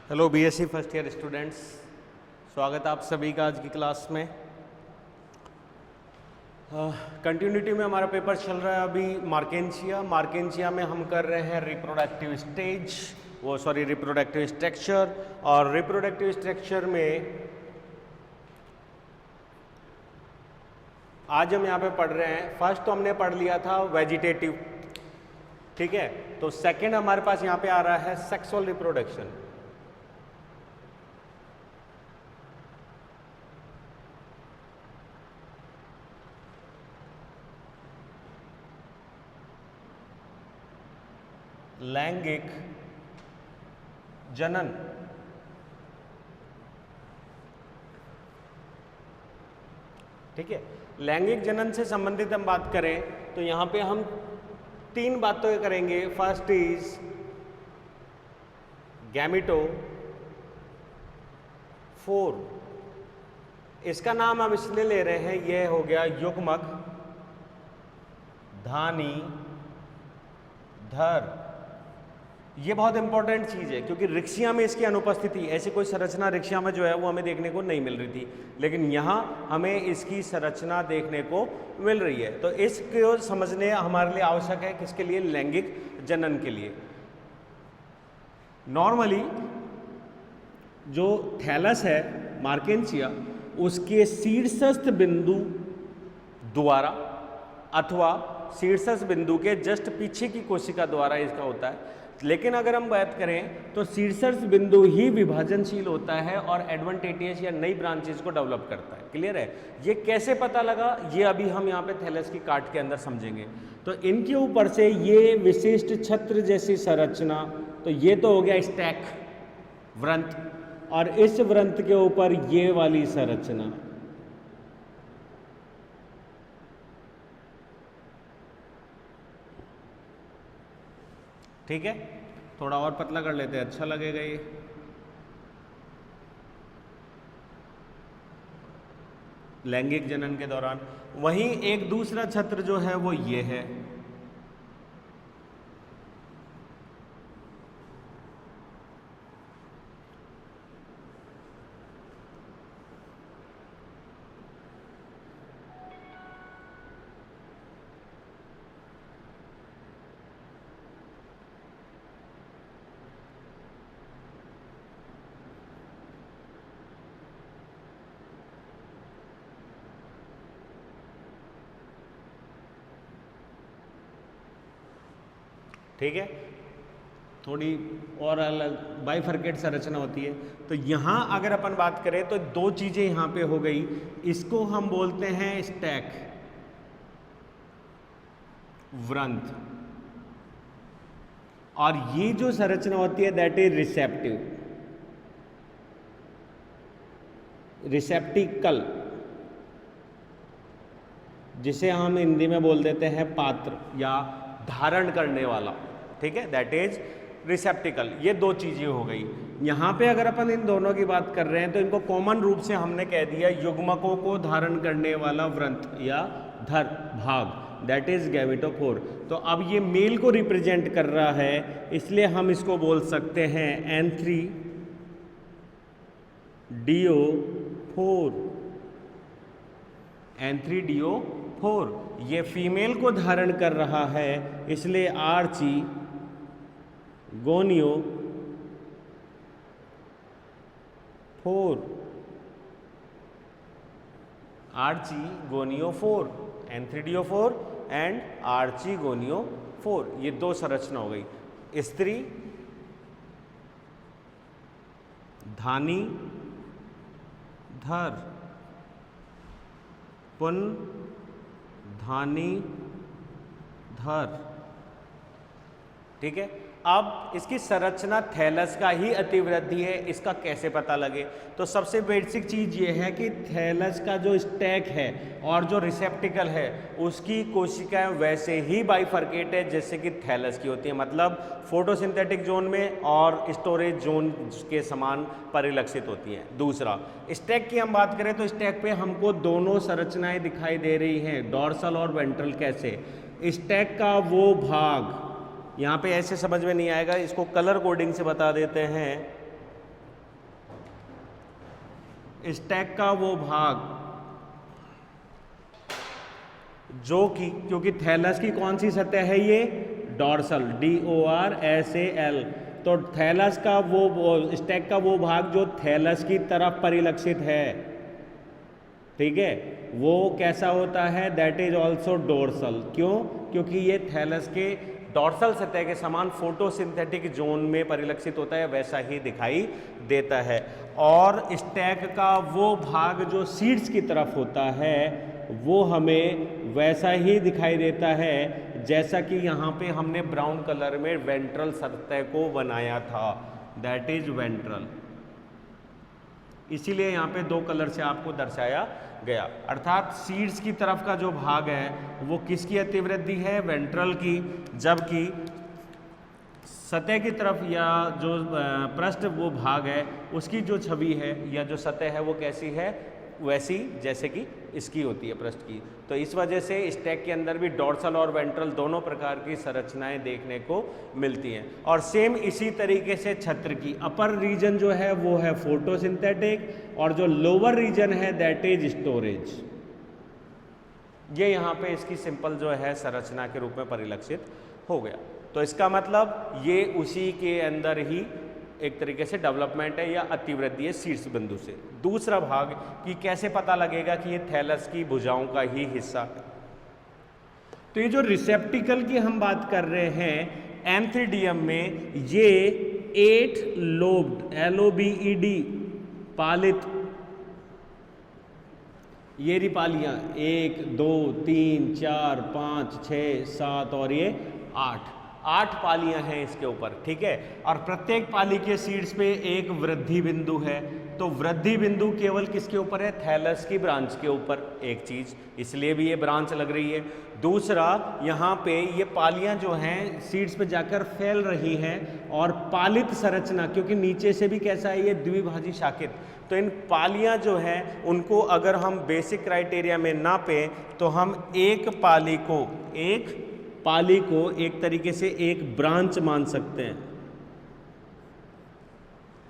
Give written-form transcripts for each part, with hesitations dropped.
Hello BSc first year students, स्वागत है आप सभी का आज की क्लास में। कंटिन्यूटी में हमारा पेपर चल रहा है अभी मार्केंशिया में हम कर रहे हैं रिप्रोडक्टिव स्ट्रक्चर। और रिप्रोडक्टिव स्ट्रक्चर में आज हम यहाँ पे पढ़ रहे हैं, फर्स्ट तो हमने पढ़ लिया था वेजिटेटिव, ठीक है। तो सेकंड हमारे पास यहाँ पे आ रहा है सेक्सुअल रिप्रोडक्शन। लैंगिक जनन। ठीक है, लैंगिक जनन से संबंधित हम बात करें तो यहां पे हम तीन बातें करेंगे। First is gametophore. इसका नाम हम इसलिए ले रहे हैं, यह हो गया युग्मक, धानी, धर। ये बहुत इंपॉर्टेंट चीज है क्योंकि रिक्शिया में इसकी अनुपस्थिति, ऐसी कोई संरचना रिक्शिया में जो है वो हमें देखने को नहीं मिल रही थी, लेकिन यहाँ हमें इसकी संरचना देखने को मिल रही है। तो इसको समझने हमारे लिए आवश्यक है, किसके लिए? लैंगिक जनन के लिए। नॉर्मली जो थैलस है मार्केंशिया, उसके शीर्षस्थ बिंदु द्वारा अथवा शीर्षस्थ बिंदु के जस्ट पीछे की कोशिका द्वारा इसका होता है। लेकिन अगर हम बात करें तो शीर्षस्थ बिंदु ही विभाजनशील होता है और एडवांटेटियस या नई ब्रांचेस को डेवलप करता है। क्लियर है? ये कैसे पता लगा, ये अभी हम यहाँ पे थैलस की काट के अंदर समझेंगे। तो इनके ऊपर से ये विशिष्ट छत्र जैसी संरचना, तो ये तो हो गया स्टैक व्रंत, और इस व्रंत के ऊपर ये वाली संरचना। ठीक है, थोड़ा और पतला कर लेते हैं, अच्छा लगेगा ये। लैंगिक जनन के दौरान वहीं एक दूसरा छत्र जो है वो ये है। ठीक है, थोड़ी और अलग बाइफरकेट संरचना होती है। तो यहाँ अगर अपन बात करें तो दो चीजें यहाँ पे हो गई। इसको हम बोलते हैं स्टैक व्रंत, और ये जो संरचना होती है दैट इज रिसेप्टिकल, जिसे हम हिंदी में बोल देते हैं पात्र या धारण करने वाला। ठीक है, दैट इज रिसेप्टिकल। ये दो चीजें हो गई। यहाँ पे अगर अपन इन दोनों की बात कर रहे हैं तो इनको कॉमन रूप से हमने कह दिया युग्मकों को धारण करने वाला व्रंत या धर भाग, दैट इज गैमेटोफोर। तो अब ये मेल को रिप्रेजेंट कर रहा है, इसलिए हम इसको बोल सकते हैं एंथ्रीडियोफोर। ये फीमेल को धारण कर रहा है, इसलिए आर्चिगोनियोफोर, एंथ्रीडियोफोर एंड आर्चिगोनियोफोर। ये दो संरचना हो गई, स्त्री धानी धर, पुन धानी धर। ठीक है, अब इसकी संरचना थैलस का ही अतिवृद्धि है। इसका कैसे पता लगे? तो सबसे बेसिक चीज ये है कि थैलस का जो स्टैक है और जो रिसेप्टिकल है उसकी कोशिकाएं वैसे ही बाइफरकेट है जैसे कि थैलस की होती है, मतलब फोटोसिंथेटिक जोन में और स्टोरेज जोन के समान परिलक्षित होती हैं। दूसरा, स्टैक की हम बात करें तो स्टैक पे हमको दोनों संरचनाएं दिखाई दे रही हैं, डॉर्सल और वेंट्रल। कैसे? स्टैक का वो भाग, यहाँ पे ऐसे समझ में नहीं आएगा, इसको कलर कोडिंग से बता देते हैं। स्टैक का वो भाग जो कि, क्योंकि थैलस की कौन सी सतह है ये, डॉर्सल, DORSAL, तो थैलस का वो स्टैक का वो भाग जो थैलस की तरफ परिलक्षित है, ठीक है, वो कैसा होता है, दैट इज ऑल्सो डोर्सल। क्यों? क्योंकि ये थैलस के डॉर्सल सतह के समान फोटोसिंथेटिक जोन में परिलक्षित होता है, वैसा ही दिखाई देता है। और स्टैक का वो भाग जो सीड्स की तरफ होता है वो हमें वैसा ही दिखाई देता है जैसा कि यहाँ पे हमने ब्राउन कलर में वेंट्रल सतह को बनाया था, दैट इज वेंट्रल। इसीलिए यहाँ पे 2 कलर से आपको दर्शाया गया, अर्थात सीड्स की तरफ का जो भाग है वो किसकी अतिवृद्धि है, वेंट्रल की, जबकि सतह की तरफ या जो पृष्ठ वो भाग है उसकी जो छवि है या जो सतह है वो कैसी है, वैसी जैसे कि इसकी होती है पृष्ठ की। तो इस वजह से स्टैक के अंदर भी डॉर्सल और वेंट्रल दोनों प्रकार की संरचनाएं देखने को मिलती हैं। और सेम इसी तरीके से छत्र की अपर रीजन जो है वो है फोटोसिंथेटिक और जो लोअर रीजन है दैट इज स्टोरेज। ये यहाँ पे इसकी सिंपल जो है संरचना के रूप में परिलक्षित हो गया। तो इसका मतलब ये उसी के अंदर ही एक तरीके से डेवलपमेंट है या अतिवृद्धि है शीर्ष बिंदु से। दूसरा भाग कि कैसे पता लगेगा कि ये थैलस की भुजाओं का ही हिस्सा है। तो ये जो रिसेप्टिकल की हम बात कर रहे हैं एंथीडियम में, ये 8 लोब्ड LOBED पालित, ये रही पालियां 1 2 3 4 5 6 7 और ये 8 पालियां हैं इसके ऊपर, ठीक है। और प्रत्येक पाली के सीड्स पे एक वृद्धि बिंदु है। तो वृद्धि बिंदु केवल किसके ऊपर है, थैलस की ब्रांच के ऊपर, एक चीज, इसलिए भी ये ब्रांच लग रही है। दूसरा, यहाँ पे ये पालियां जो हैं सीड्स पे जाकर फैल रही हैं और पालित संरचना, क्योंकि नीचे से भी कैसा है ये द्विभाजी शाखित, तो इन पालियां जो हैं उनको अगर हम बेसिक क्राइटेरिया में नापें तो हम एक पाली को एक तरीके से एक ब्रांच मान सकते हैं,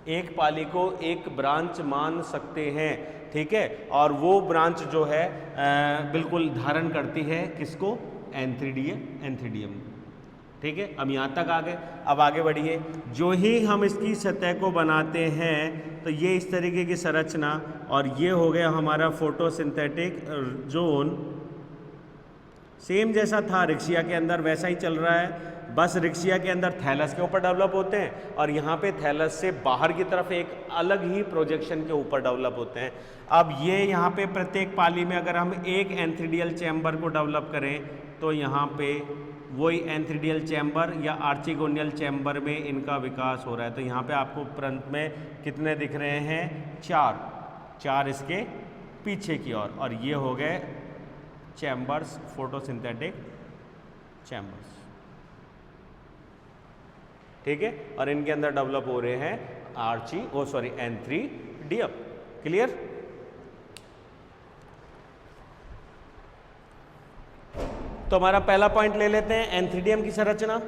एक पाली को एक ब्रांच मान सकते हैं, ठीक है। और वो ब्रांच जो है बिल्कुल धारण करती है किसको, एंथीडियम, ठीक है। अब यहाँ तक आ गए, अब आगे बढ़िए। जो ही हम इसकी सतह को बनाते हैं तो ये इस तरीके की संरचना, और ये हो गया हमारा फोटोसिंथेटिक जोन। सेम जैसा था रिक्शिया के अंदर वैसा ही चल रहा है, बस रिक्शिया के अंदर थैलस के ऊपर डेवलप होते हैं और यहाँ पे थैलस से बाहर की तरफ एक अलग ही प्रोजेक्शन के ऊपर डेवलप होते हैं। अब ये यहाँ पे प्रत्येक पाली में अगर हम एक एंथीडियल चैम्बर को डेवलप करें तो यहाँ पे वही एंथीडियल चैम्बर या आर्चिगोनियल चैम्बर में इनका विकास हो रहा है। तो यहाँ पे आपको प्रांत में कितने दिख रहे हैं, 4 इसके पीछे की ओर, और ये हो गए चैम्बर्स, फोटोसिंथेटिक चैम्बर्स, ठीक है। और इनके अंदर डेवलप हो रहे हैं एंथीडियम। क्लियर? तो हमारा पहला पॉइंट ले लेते हैं एंथीडियम की संरचना,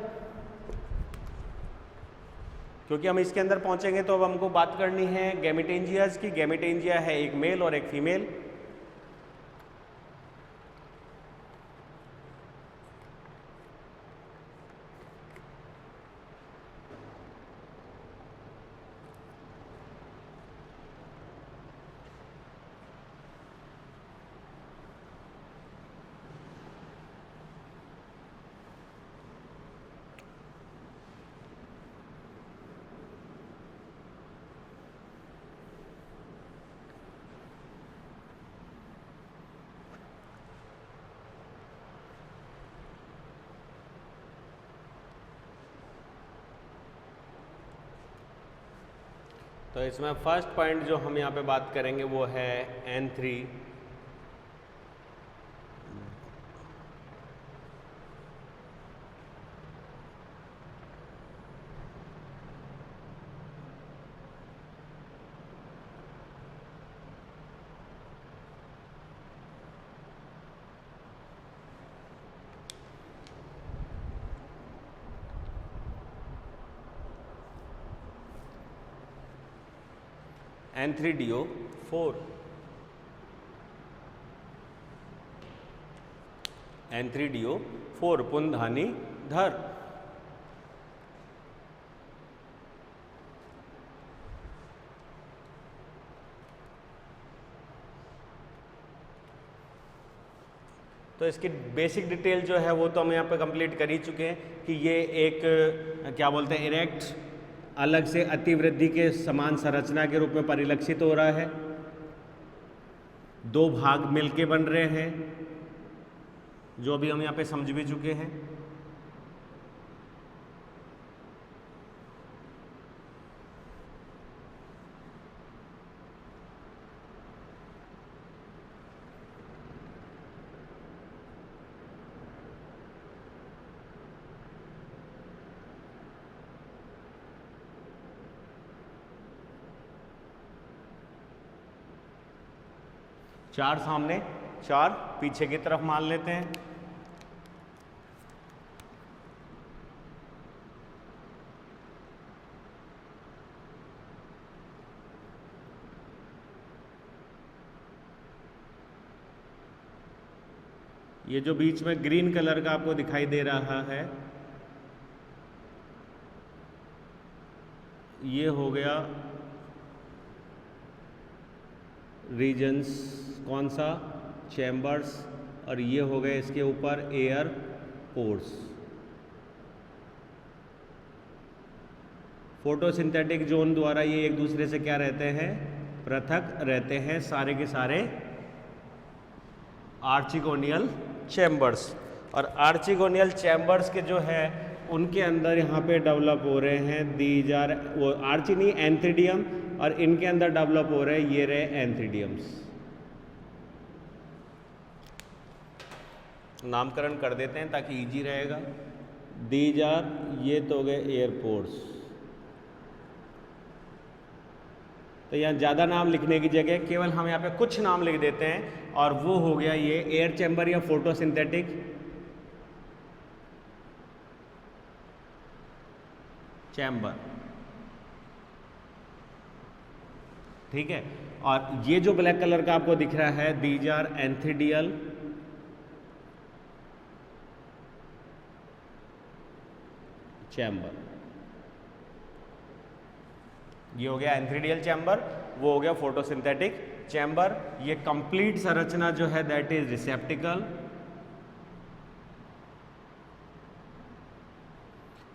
क्योंकि हम इसके अंदर पहुंचेंगे तो अब हमको बात करनी है गैमेटेंजियाज की। गैमेटेंजिया है एक मेल और एक फीमेल। तो इसमें फर्स्ट पॉइंट जो हम यहाँ पे बात करेंगे वो है N3। N3DO4, N3DO4 पुनधानी धर। तो इसकी बेसिक डिटेल जो है वो तो हम यहाँ पे कंप्लीट कर ही चुके हैं कि ये एक क्या बोलते हैं इरेक्ट अलग से अतिवृद्धि के समान संरचना के रूप में परिलक्षित हो रहा है। दो भाग मिलके बन रहे हैं जो अभी हम यहाँ पे समझ भी चुके हैं। चार सामने, चार पीछे की तरफ मान लेते हैं। ये जो बीच में ग्रीन कलर का आपको दिखाई दे रहा है ये हो गया रीजन्स, कौन सा, चैम्बर्स, और ये हो गए इसके ऊपर एयर पोर्स। फोटोसिंथेटिक जोन द्वारा ये एक दूसरे से क्या रहते हैं, पृथक रहते हैं सारे के सारे आर्चिगोनियल चैम्बर्स। और आर्चिगोनियल चैम्बर्स के जो है उनके अंदर यहाँ पे डेवलप हो रहे हैं दीज आर, वो आर्ची नहीं एंथ्रीडियम, और इनके अंदर डेवलप हो रहे हैं ये रहे एंथ्रीडियम्स। नामकरण कर देते हैं ताकि इजी रहेगा। दीज आर, ये तो हो गए एयरपोर्ट्स। तो यहाँ ज़्यादा नाम लिखने की जगह केवल हम यहाँ पे कुछ नाम लिख देते हैं, और वो हो गया ये एयर चैम्बर या फोटोसिंथेटिक चैम्बर, ठीक है। और ये जो ब्लैक कलर का आपको दिख रहा है दीज आर एंथ्रीडियल चैम्बर। ये हो गया एंथ्रीडियल चैम्बर, वो हो गया फोटोसिंथेटिक चैम्बर। ये कंप्लीट संरचना जो है दैट इज रिसेप्टिकल,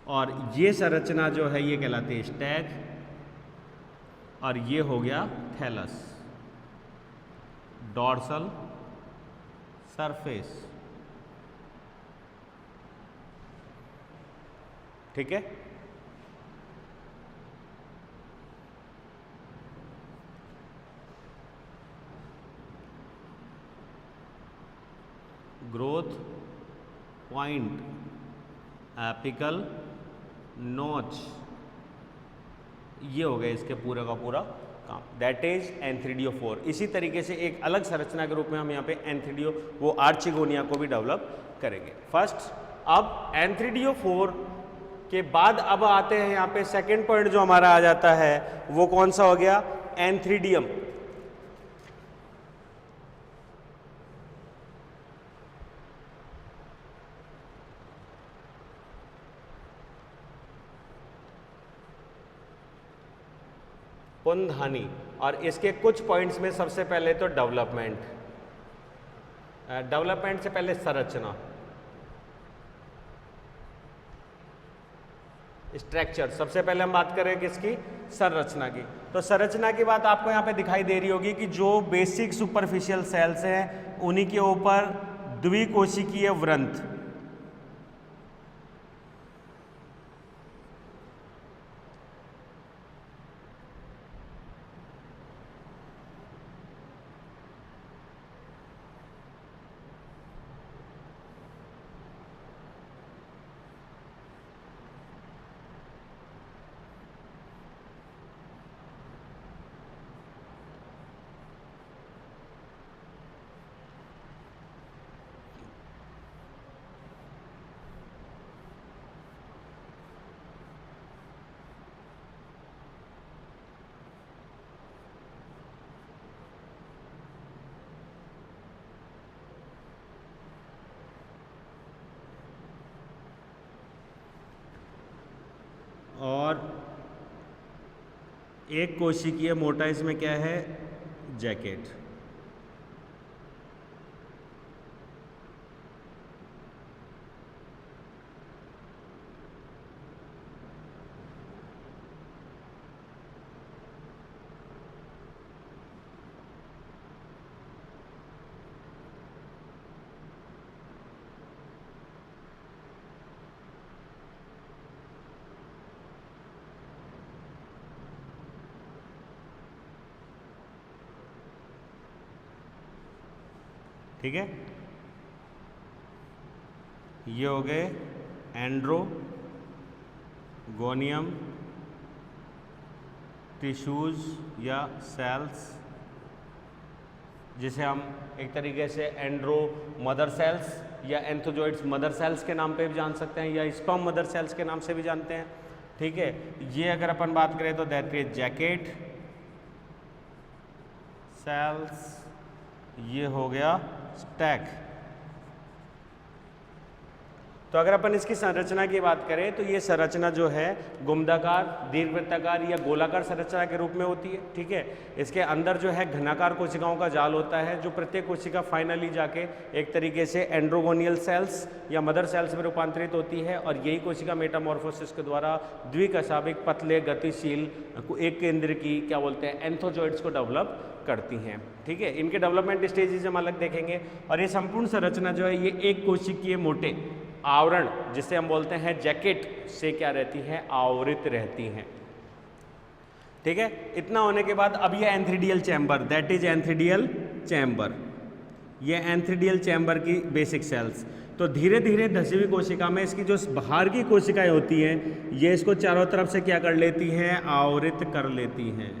और ये संरचना जो है ये कहलाती है स्टैक, और ये हो गया थैलस, डॉर्सल सरफेस, ठीक है। ग्रोथ पॉइंट, एपिकल नोच, ये हो गया इसके पूरा का पूरा काम, दैट इज N3DO4। इसी तरीके से एक अलग संरचना के रूप में हम यहाँ पे N3DO वो आर्चिगोनिया को भी डेवलप करेंगे। फर्स्ट, अब N3DO4 के बाद अब आते हैं यहाँ पे सेकेंड पॉइंट जो हमारा आ जाता है वो कौन सा हो गया, एंथ्रीडियम। पुनधानी, और इसके कुछ पॉइंट्स में सबसे पहले तो डेवलपमेंट, डेवलपमेंट से पहले संरचना, स्ट्रक्चर। सबसे पहले हम बात करें किसकी, संरचना की। तो संरचना की बात आपको यहाँ पे दिखाई दे रही होगी कि जो बेसिक सुपरफिशियल सेल्स हैं उन्हीं के ऊपर द्विकोशिकीय वृंत, एक कोशिकीय मोटा इसमें क्या है, जैकेट। ठीक है, ये हो गए एंड्रोगोनियम टिश्यूज या सेल्स, जिसे हम एक तरीके से एंड्रो मदर सेल्स या एंथोजोइड्स मदर सेल्स के नाम पे भी जान सकते हैं, या स्पर्म मदर सेल्स के नाम से भी जानते हैं। ठीक है, ये अगर अपन बात करें तो दैट इज जैकेट सेल्स, ये हो गया स्टैक। तो अगर अपन इसकी संरचना की बात करें तो ये संरचना जो है गुम्बदाकार, दीर्घवृत्ताकार या गोलाकार संरचना के रूप में होती है। ठीक है, इसके अंदर जो है घनाकार कोशिकाओं का जाल होता है, जो प्रत्येक कोशिका फाइनली जाके एक तरीके से एंड्रोगोनियल सेल्स या मदर सेल्स में रूपांतरित होती है, और यही कोशिका मेटामॉर्फोसिस के द्वारा द्विकशाभिक पतले गतिशील एक केंद्र की क्या बोलते हैं एंथोजोइड्स को डेवलप करती हैं। ठीक है, इनके डेवलपमेंट स्टेजेस हम अलग देखेंगे। और ये संपूर्ण संरचना जो है ये एक कोशिकीय मोटे आवरण, जिसे हम बोलते हैं जैकेट, से क्या रहती है, आवृत रहती हैं। ठीक है, इतना होने के बाद अब ये antheridial chamber, that is antheridial chamber, ये एंथ्रीडियल चैम्बर की बेसिक सेल्स। तो धीरे धीरे धसी हुई कोशिका में इसकी जो बाहर की कोशिकाएं होती हैं ये इसको चारों तरफ से क्या कर लेती हैं, आवृत कर लेती हैं।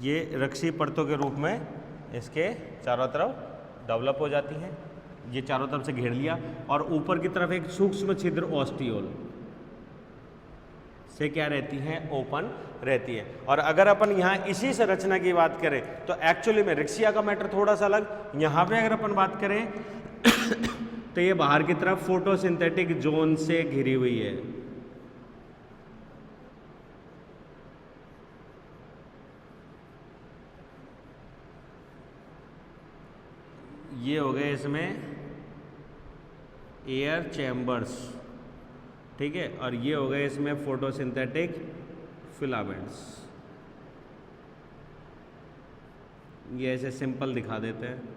ये रक्षी परतों के रूप में इसके चारों तरफ डेवलप हो जाती हैं, ये चारों तरफ से घेर लिया, और ऊपर की तरफ एक सूक्ष्म छिद्र ऑस्टियोल से क्या रहती हैं, ओपन रहती है। और अगर अपन यहाँ इसी संरचना की बात करें तो एक्चुअली में रिक्शिया का मैटर थोड़ा सा अलग। यहाँ पे अगर अपन बात करें तो ये बाहर की तरफ फोटोसिंथेटिक जोन से घिरी हुई है। ये हो गए इसमें एयर चैम्बर्स, ठीक है, और ये हो गए इसमें फोटोसिंथेटिक फिलामेंट्स। ये ऐसे सिंपल दिखा देते हैं।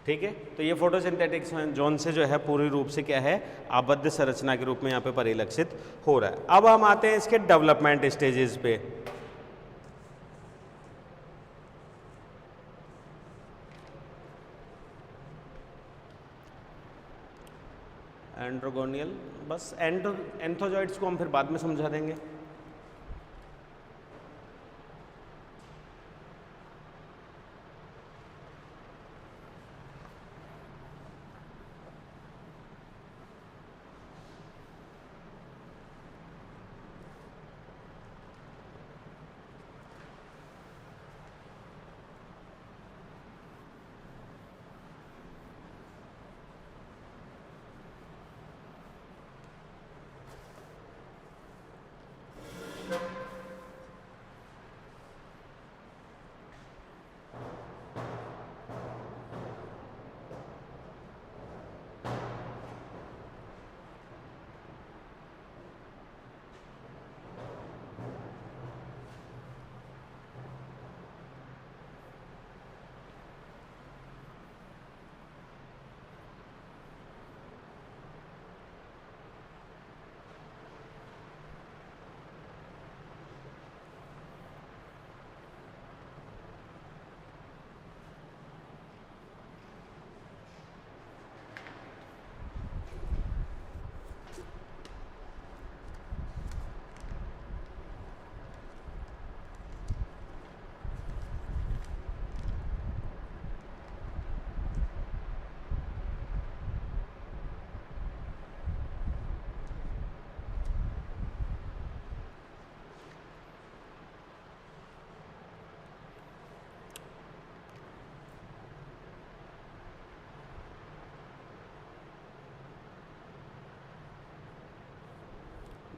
ठीक है, तो ये फोटोसिंथेटिक जोन से जो है पूरी रूप से क्या है, आबद्ध संरचना के रूप में यहाँ पे परिलक्षित हो रहा है। अब हम आते हैं इसके डेवलपमेंट स्टेजेस पे। एंड्रोगोनियल, बस एंथोजॉइड्स को हम फिर बाद में समझा देंगे।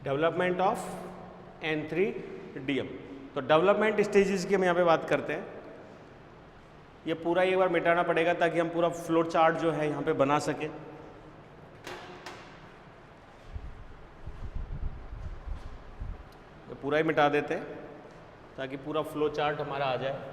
Development of antheridium. तो डेवलपमेंट स्टेजेस की हम यहाँ पे बात करते हैं। ये पूरा एक बार मिटाना पड़ेगा ताकि हम पूरा फ्लो चार्ट जो है यहाँ पे बना सकें। तो पूरा ही मिटा देते हैं ताकि पूरा फ्लो चार्ट हमारा आ जाए।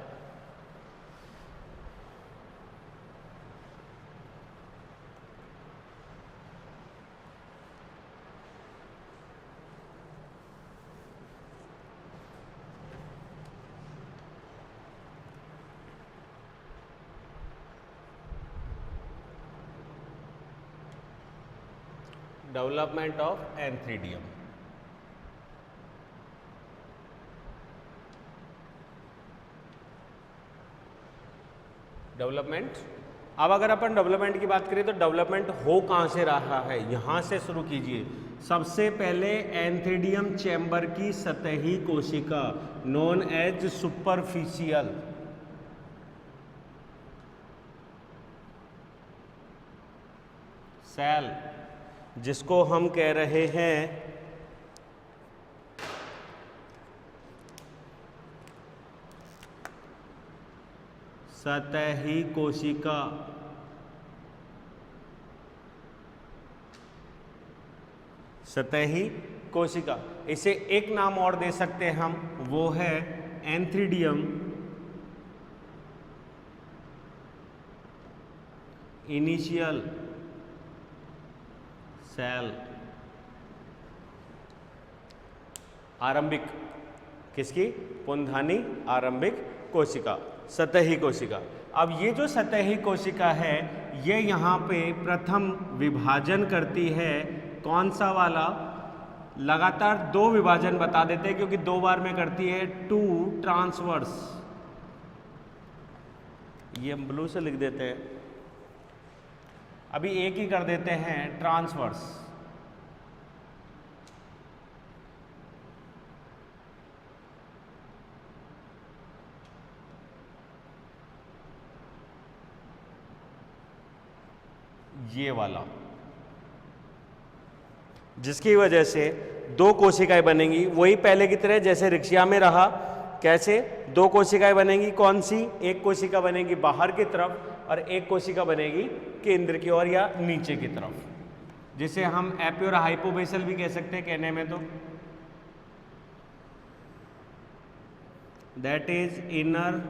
Development of antheridium. डेवलपमेंट, अब अगर अपन डेवलपमेंट की बात करें तो डेवलपमेंट हो कहाँ से रहा है, यहाँ से शुरू कीजिए। सबसे पहले एंथ्रीडियम चैम्बर की सतही कोशिका नोन एज सुपरफिशियल सेल, जिसको हम कह रहे हैं सतही कोशिका। सतही कोशिका, इसे एक नाम और दे सकते हैं हम, वो है एंथ्रीडियम इनिशियल सेल। आरंभिक, किसकी? पुंधानी आरंभिक कोशिका, सतही कोशिका। अब ये जो सतही कोशिका है ये यहाँ पे प्रथम विभाजन करती है। कौन सा वाला? लगातार दो विभाजन बता देते हैं क्योंकि दो बार में करती है, टू ट्रांसवर्स। ये हम ब्लू से लिख देते हैं, अभी एक ही कर देते हैं, ट्रांसवर्स। ये वाला, जिसकी वजह से दो कोशिकाएं बनेंगी, वही पहले की तरह जैसे रिक्शिया में रहा। कैसे? दो कोशिकाएं बनेंगी। कौन सी? एक कोशिका बनेगी बाहर की तरफ और एक कोशिका बनेगी केंद्र की ओर या नीचे की तरफ, जिसे हम एपी और हाइपोबेसल भी कह सकते हैं कहने में। तो दैट इज इनर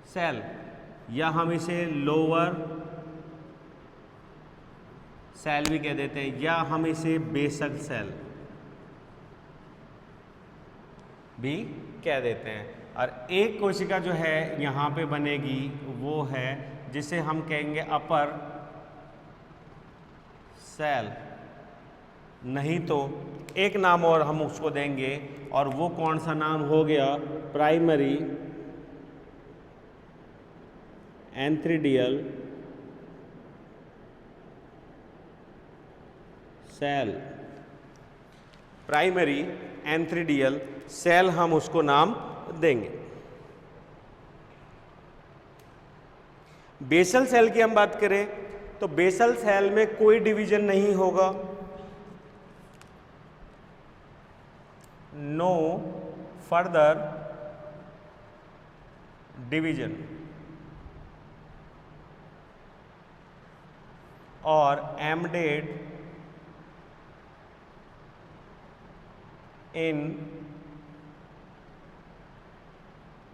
सेल, या हम इसे लोअर सेल भी कह देते हैं, या हम इसे बेसल सेल भी कह देते हैं। और एक कोशिका जो है यहाँ पे बनेगी वो है जिसे हम कहेंगे अपर सेल, नहीं तो एक नाम और हम उसको देंगे, और वो कौन सा नाम हो गया? Primary antheridial cell. Primary antheridial cell हम उसको नाम देंगे। बेसल सेल की हम बात करें तो बेसल सेल में कोई डिवीजन नहीं होगा, नो फर्दर डिवीजन, और embedded in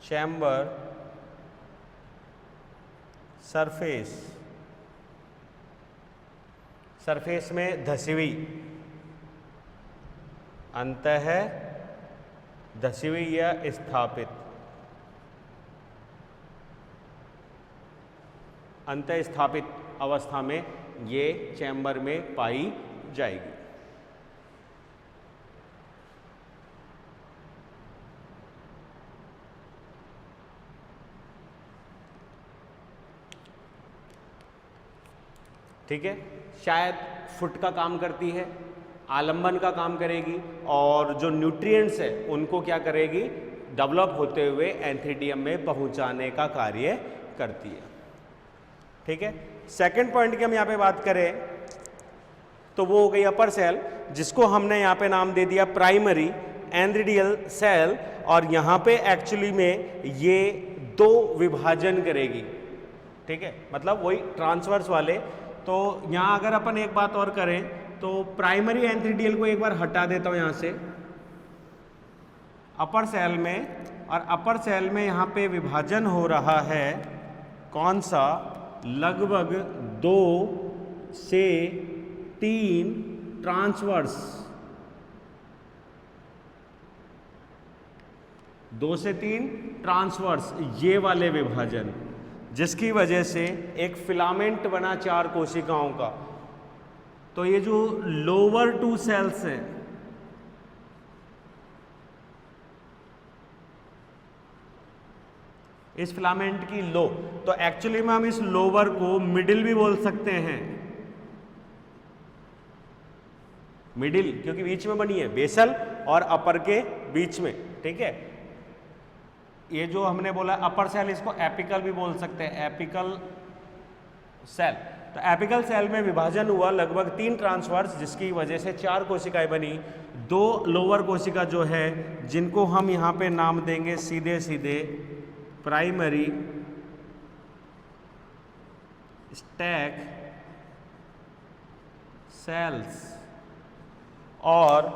chamber surface, surface में धसी हुई, अंतः धसी हुई या स्थापित, अंतः स्थापित अवस्था में ये चैम्बर में पाई जाएगी। ठीक है, शायद फुट का काम करती है, आलंबन का काम करेगी, और जो न्यूट्रिएंट्स है उनको क्या करेगी? डेवलप होते हुए एंथ्रीडियम में पहुंचाने का कार्य करती है। ठीक है, सेकंड पॉइंट की हम यहाँ पे बात करें तो वो हो गई अपर सेल, जिसको हमने यहाँ पे नाम दे दिया प्राइमरी एंथ्रीडियल सेल, और यहाँ पे एक्चुअली में ये दो विभाजन करेगी, ठीक है, मतलब वही ट्रांसवर्स वाले। तो यहाँ अगर अपन एक बात और करें तो प्राइमरी एंथ्रीडियल को एक बार हटा देता हूँ यहाँ से अपर सेल में, और अपर सेल में यहाँ पे विभाजन हो रहा है कौन सा, लगभग 2 से 3 ट्रांसवर्स, 2 से 3 ट्रांसवर्स, ये वाले विभाजन, जिसकी वजह से एक फिलामेंट बना 4 कोशिकाओं का। तो ये जो लोअर 2 सेल्स है, इस फिलामेंट की लो, तो एक्चुअली में हम इस लोअर को मिडिल भी बोल सकते हैं, मिडिल, क्योंकि बीच में बनी है बेसल और अपर के बीच में, ठीक है। ये जो हमने बोला अपर सेल, इसको एपिकल भी बोल सकते हैं, एपिकल सेल। तो एपिकल सेल में विभाजन हुआ लगभग 3 ट्रांसवर्स, जिसकी वजह से 4 कोशिकाएं बनी। 2 लोअर कोशिका जो है, जिनको हम यहाँ पे नाम देंगे सीधे सीधे प्राइमरी स्टैक सेल्स, और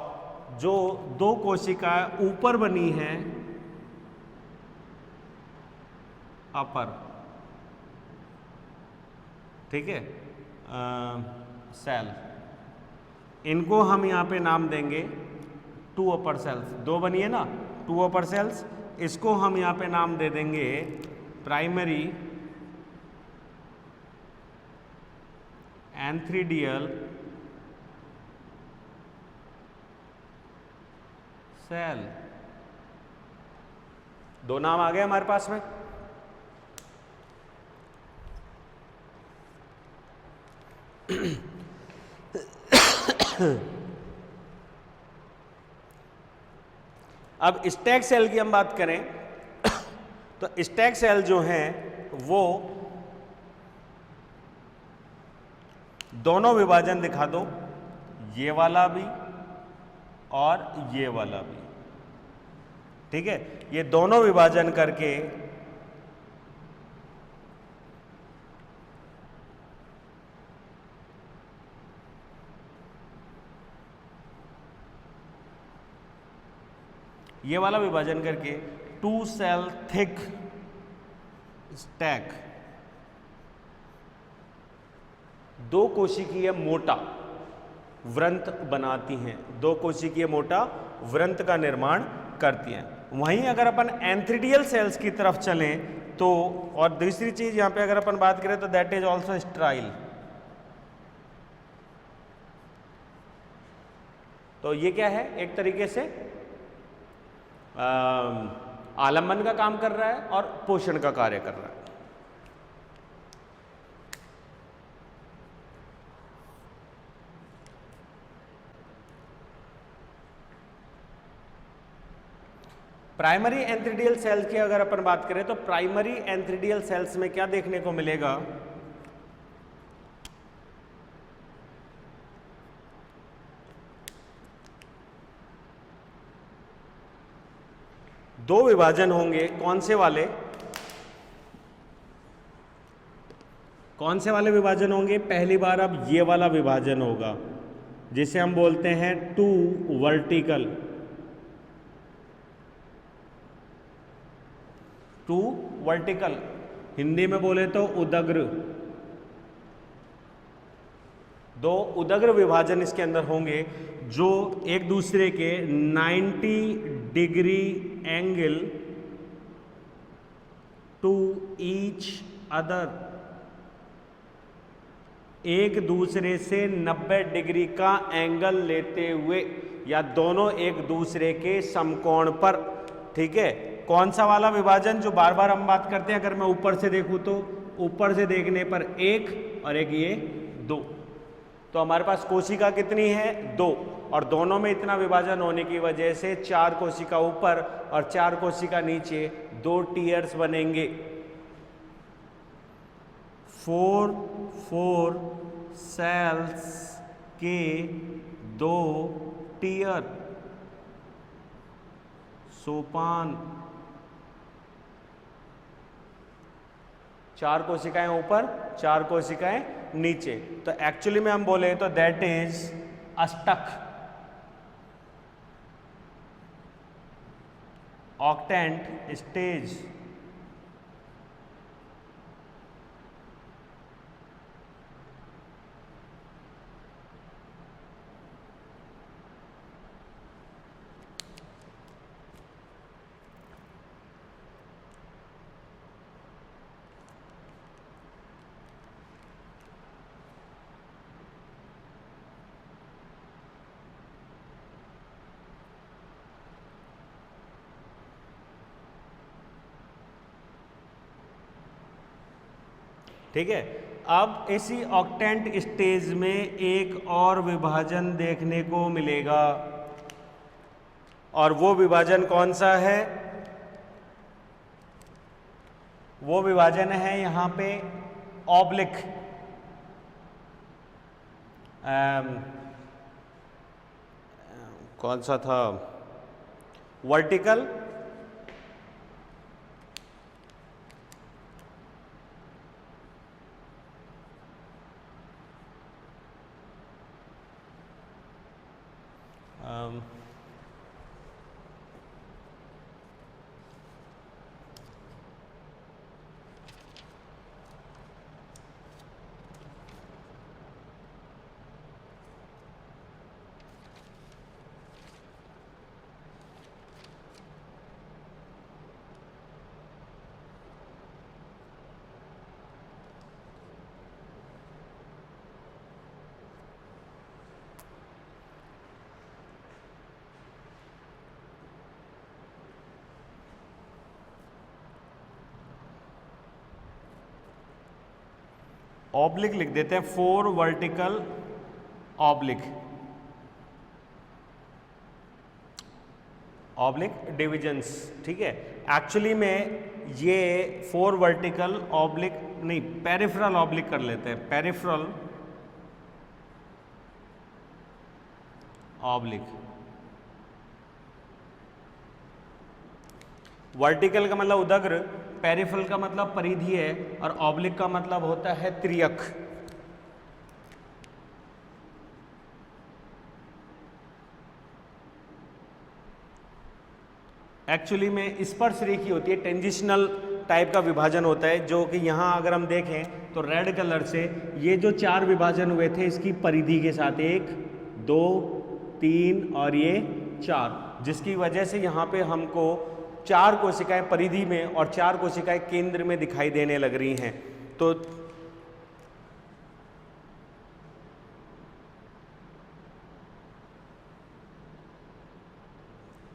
जो 2 कोशिकाएं ऊपर बनी हैं अपर, ठीक है, सेल, इनको हम यहाँ पे नाम देंगे 2 अपर सेल्स। 2 बनी है ना, 2 अपर सेल्स, इसको हम यहाँ पे नाम दे देंगे प्राइमरी एंथ्रीडियल सेल। 2 नाम आ गए हमारे पास में। अब स्टैक सेल की हम बात करें तो स्टैक सेल जो हैं वो दोनों विभाजन दिखा दो, ये वाला भी और ये वाला भी, ठीक है। ये दोनों विभाजन करके ये वाला विभाजन करके 2 सेल थिक स्टैक, 2 कोशिकीय मोटा वृंत बनाती हैं, 2 कोशिकीय मोटा वृंत का निर्माण करती हैं। वहीं अगर अपन एंथ्रीडियल सेल्स की तरफ चलें तो, और दूसरी चीज यहां पे अगर अपन बात करें तो दैट इज ऑल्सो स्ट्राइल। तो ये क्या है, एक तरीके से आलम्बन का काम कर रहा है और पोषण का कार्य कर रहा है। प्राइमरी एंथ्रीडियल सेल्स की अगर अपन बात करें तो प्राइमरी एंथ्रीडियल सेल्स में क्या देखने को मिलेगा, दो विभाजन होंगे। कौन से वाले, कौन से वाले विभाजन होंगे? पहली बार अब ये वाला विभाजन होगा जिसे हम बोलते हैं 2 वर्टिकल, 2 वर्टिकल, हिंदी में बोले तो उदग्र। 2 उदग्र विभाजन इसके अंदर होंगे जो एक दूसरे के 90 degree angle to each other, एक दूसरे से 90 डिग्री का एंगल लेते हुए, या दोनों एक दूसरे के समकोण पर, ठीक है। कौन सा वाला विभाजन जो बार बार हम बात करते हैं? अगर मैं ऊपर से देखूं तो ऊपर से देखने पर 1 और एक ये 2, तो हमारे पास कोशिका कितनी है? 2, और दोनों में इतना विभाजन होने की वजह से 4 कोशिका ऊपर और 4 कोशिका नीचे, 2 टीयर्स बनेंगे। 4 सेल्स के 2 टियर, सोपान, 4 कोशिकाएं ऊपर, 4 कोशिकाएं नीचे। तो एक्चुअली में हम बोले तो दैट इज अष्टक, ऑक्टेंट स्टेज। ठीक है, अब इसी ऑक्टेंट स्टेज में एक और विभाजन देखने को मिलेगा, और वो विभाजन कौन सा है? वो विभाजन है यहां पे ऑब्लिक, कौन सा था, वर्टिकल, ऑब्लिक लिख देते हैं, 4 वर्टिकल ऑब्लिक, ऑब्लिक डिविजन्स। ठीक है, एक्चुअली में ये 4 वर्टिकल ऑब्लिक नहीं, पेरिफेरल ऑब्लिक कर लेते हैं, पेरिफेरल ऑब्लिक। वर्टिकल का मतलब उदग्र, पेरिफेरल का मतलब परिधीय, और ऑब्लिक का मतलब होता है त्रियक। एक्चुअली में स्पर्श रेखी होती है, टेंजिशनल टाइप का विभाजन होता है, जो कि यहाँ अगर हम देखें तो रेड कलर से ये जो 4 विभाजन हुए थे इसकी परिधि के साथ, 1 2 3 और ये 4, जिसकी वजह से यहाँ पे हमको 4 कोशिकाएं परिधि में और 4 कोशिकाएं केंद्र में दिखाई देने लग रही हैं। तो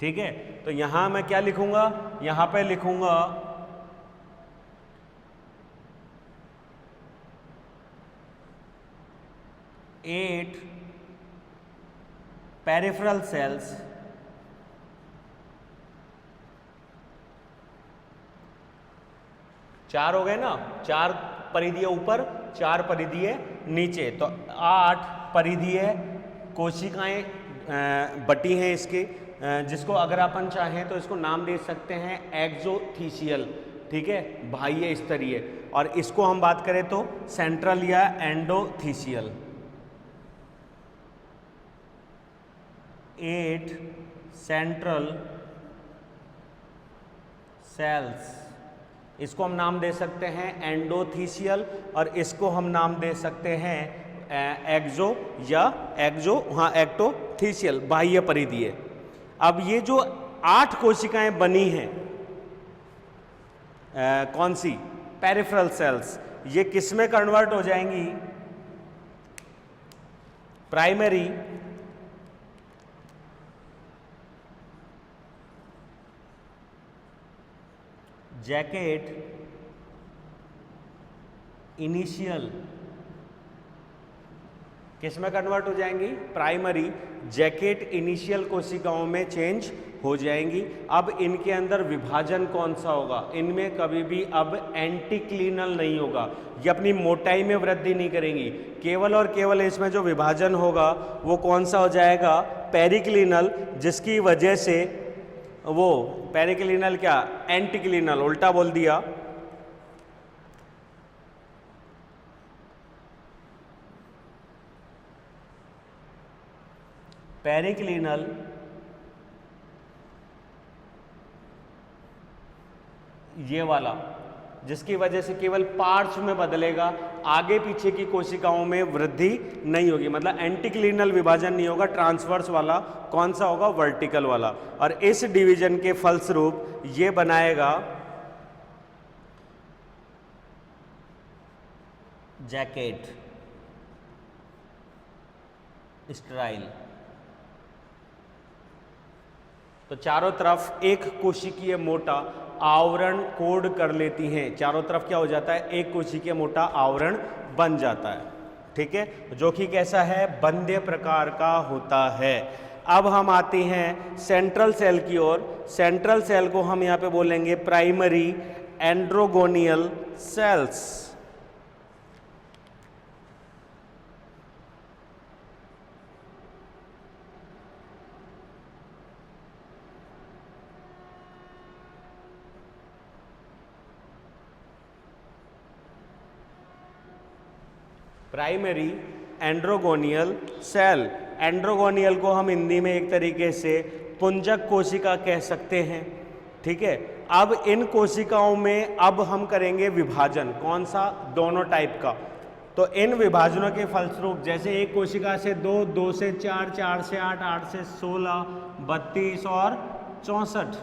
ठीक है, तो यहां मैं क्या लिखूंगा, यहां पे लिखूंगा एट पेरिफेरल सेल्स चार हो गए ना, 4 परिधीय ऊपर, 4 परिधीय नीचे, तो 8 परिधीय कोशिकाएं बटी हैं इसके, जिसको अगर अपन चाहें तो इसको नाम दे सकते हैं एक्सोथीसियल। ठीक है, बाह्य स्तरीय, और इसको हम बात करें तो सेंट्रल या एंडोथीसियल। 8 सेंट्रल सेल्स, इसको हम नाम दे सकते हैं एंडोथीसियल, और इसको हम नाम दे सकते हैं एक्सो या एक्टोथीसियल, बाह्य परिधीय। अब ये जो 8 कोशिकाएं बनी हैं, कौन सी, पेरिफेरल सेल्स, ये किस में कन्वर्ट हो जाएंगी, प्राइमरी जैकेट, इनिशियल किस में कन्वर्ट हो जाएंगी? प्राइमरी जैकेट इनिशियल कोशिकाओं में चेंज हो जाएंगी। अब इनके अंदर विभाजन कौन सा होगा? इनमें कभी भी अब एंटीक्लिनल नहीं होगा, ये अपनी मोटाई में वृद्धि नहीं करेंगी, केवल और केवल इसमें जो विभाजन होगा वो कौन सा हो जाएगा? पेरिक्लिनल, जिसकी वजह से वो पेरिक्लिनल क्या एंटीक्लिनल, उल्टा बोल दिया, पेरिक्लिनल ये वाला, जिसकी वजह से केवल पार्श्व में बदलेगा, आगे पीछे की कोशिकाओं में वृद्धि नहीं होगी, मतलब एंटीक्लिनल विभाजन नहीं होगा। ट्रांसवर्स वाला कौन सा होगा? वर्टिकल वाला। और इस डिवीजन के फलस्वरूप ये बनाएगा जैकेट स्टेराइल। तो चारों तरफ एक कोशिकीय मोटा आवरण कोड कर लेती हैं, चारों तरफ क्या हो जाता है? एक कोशिकीय मोटा आवरण बन जाता है, ठीक है, जो कि कैसा है? बंध्य प्रकार का होता है। अब हम आते हैं सेंट्रल सेल की ओर। सेंट्रल सेल को हम यहां पे बोलेंगे primary androgonial cells. Primary androgonial cell. Androgonial को हम हिंदी में एक तरीके से पुंजक कोशिका कह सकते हैं, ठीक है। अब इन कोशिकाओं में अब हम करेंगे विभाजन, कौन सा? दोनों टाइप का। तो इन विभाजनों के फलस्वरूप जैसे एक कोशिका से 2, 2 से 4, 4 से 8, 8 से 16, 32 और 64,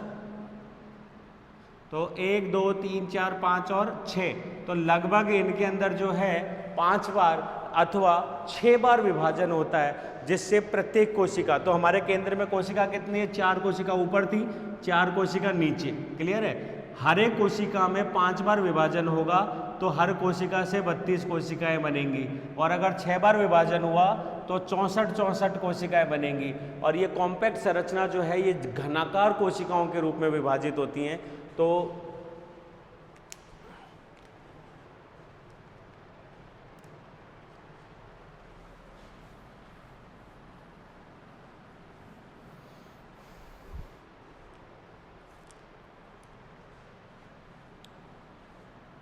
तो 1, 2, 3, 4, 5 और 6, तो लगभग इनके अंदर जो है 5 बार अथवा 6 बार विभाजन होता है, जिससे प्रत्येक कोशिका, तो हमारे केंद्र में कोशिका कितनी है? 4 कोशिका ऊपर थी, 4 कोशिका नीचे, क्लियर है। हर एक कोशिका में 5 बार विभाजन होगा, तो हर कोशिका से 32 कोशिकाएं बनेंगी, और अगर 6 बार विभाजन हुआ तो 64 कोशिकाएं बनेंगी। और ये कॉम्पैक्ट संरचना जो है ये घनाकार कोशिकाओं के रूप में विभाजित होती हैं। तो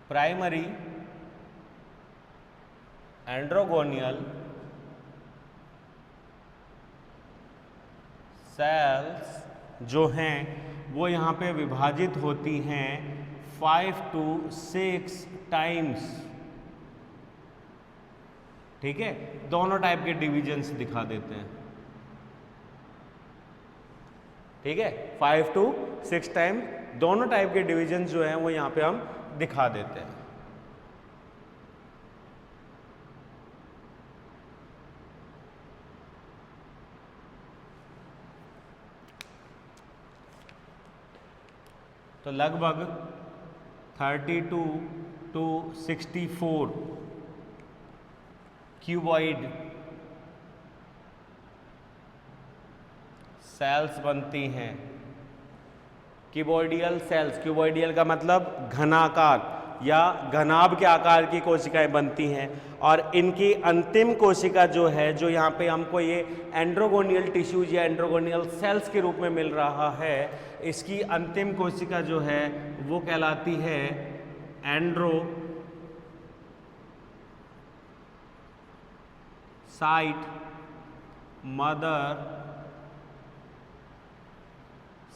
प्राइमरी एंड्रोगोनियल सेल्स जो हैं वो यहाँ पे विभाजित होती हैं 5 to 6 टाइम्स, ठीक है। दोनों टाइप के डिविजन्स दिखा देते हैं, ठीक है, 5 to 6 टाइम दोनों टाइप के डिविजन्स जो हैं वो यहाँ पे हम दिखा देते हैं। तो लगभग 32 to 64 क्यूबॉइड सेल्स बनती हैं। क्यूबॉइडियल सेल्स, क्यूबॉइडियल का मतलब घनाकार या घनाभ के आकार की कोशिकाएं बनती हैं, और इनकी अंतिम कोशिका जो है, जो यहाँ पे हमको ये एंड्रोगोनियल टिश्यूज या एंड्रोगोनियल सेल्स के रूप में मिल रहा है, इसकी अंतिम कोशिका जो है वो कहलाती है एंड्रोसाइट मदर